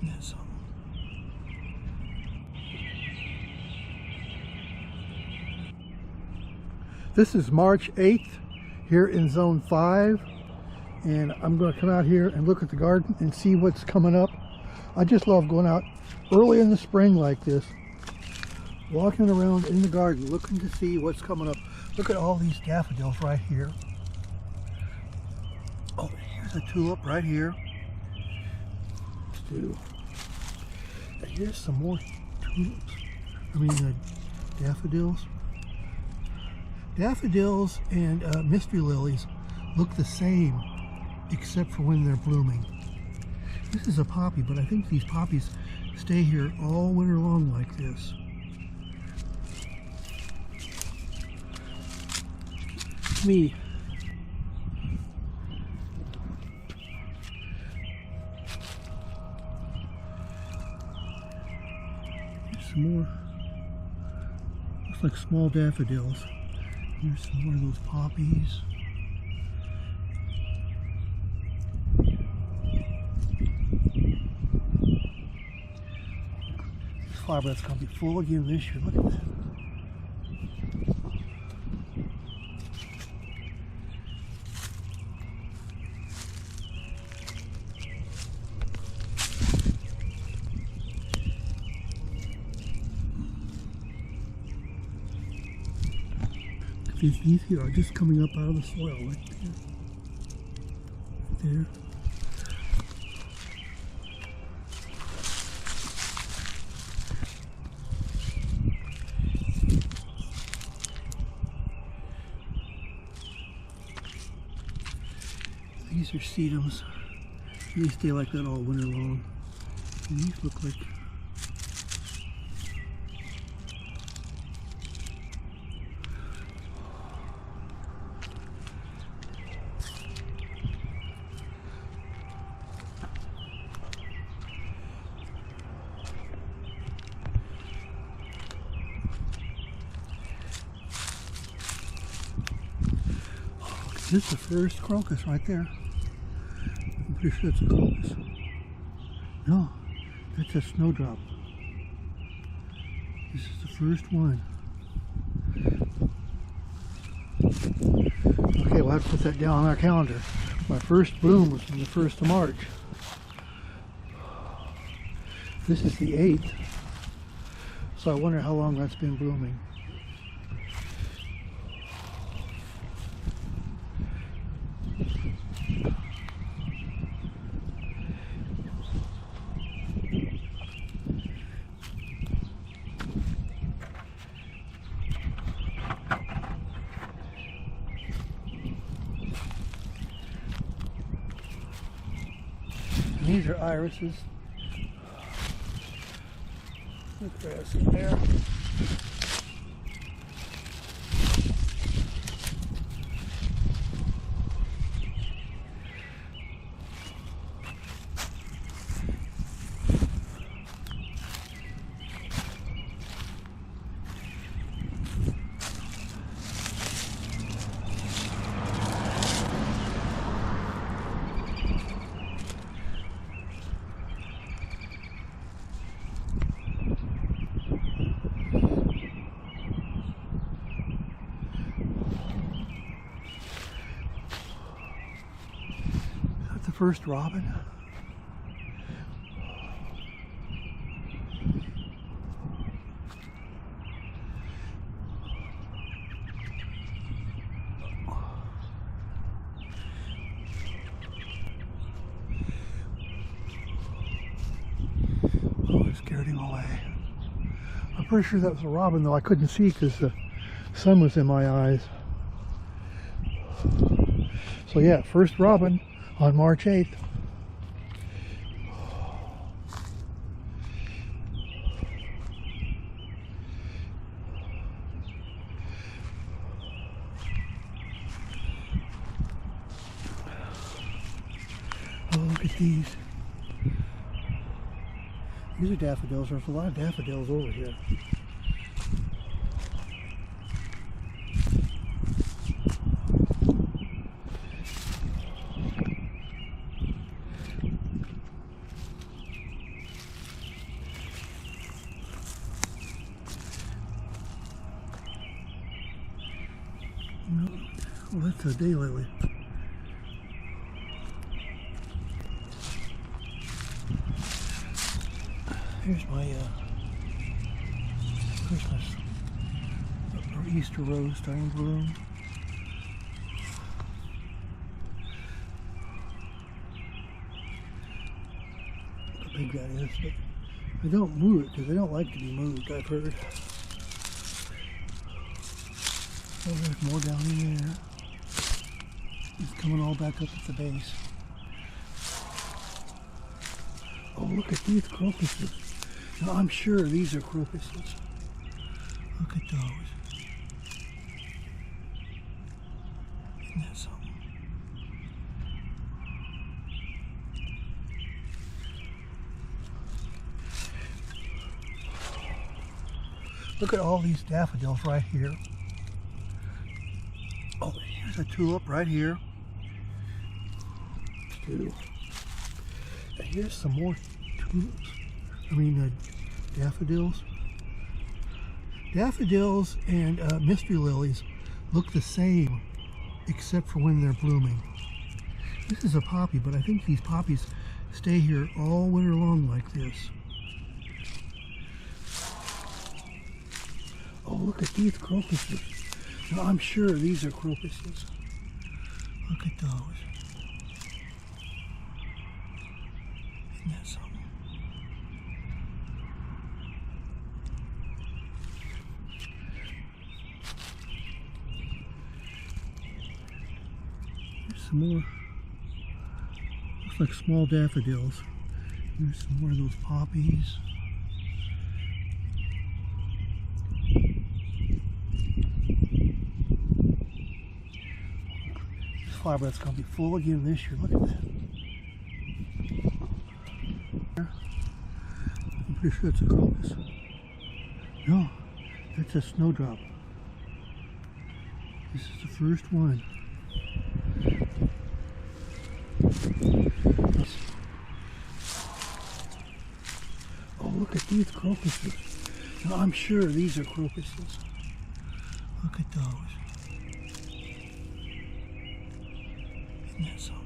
Isn't that something? This is March 8th here in Zone 5, and I'm going to come out here and look at the garden and see what's coming up. I just love going out early in the spring like this, walking around in the garden looking to see what's coming up. Look at all these daffodils right here. Oh, here's a tulip right here. And here's some more tulips. Daffodils. Daffodils and mystery lilies look the same except for when they're blooming. This is a poppy, but I think these poppies stay here all winter long like this. Me. Here's some more. Looks like small daffodils. Here's some more of those poppies. This flower bed's going to be full again this year. Look at that. These here are just coming up out of the soil right there. These are sedums. They stay like that all winter long. And these look like this is the first crocus right there. I'm pretty sure it's a crocus. No, that's a snowdrop. This is the first one. Okay, we'll have to put that down on our calendar. My first bloom was on the 1st of March. This is the 8th. So I wonder how long that's been blooming. These are irises. Look, grass in there. First robin. Oh, it scared him away. I'm pretty sure that was a robin, though I couldn't see because the sun was in my eyes. So yeah, first robin on March 8th. Oh, look at these. These are daffodils. There's a lot of daffodils over here. a daylily. Here's my Christmas or Easter rose starting to bloom. Look how big that is, but I don't move it because they don't like to be moved, I've heard. Oh, there's more down in there. It's coming all back up at the base. Oh, look at these crocuses. Now, I'm sure these are crocuses. Look at those. Isn't that something? Look at all these daffodils right here. Oh, here's a tulip right here. Two. And here's some more tulips. Daffodils. Daffodils and mystery lilies look the same, except for when they're blooming. This is a poppy, but I think these poppies stay here all winter long like this. Oh, look at these crocuses. Now, I'm sure these are crocuses. Look at those. Isn't that something? There's some more. Looks like small daffodils. Here's some more of those poppies. Flower bed's going to be full again this year. Look at that. I'm pretty sure it's a crocus. No, that's a snowdrop. This is the first one. Oh, look at these crocuses. Now, I'm sure these are crocuses. Look at those. Isn't that something?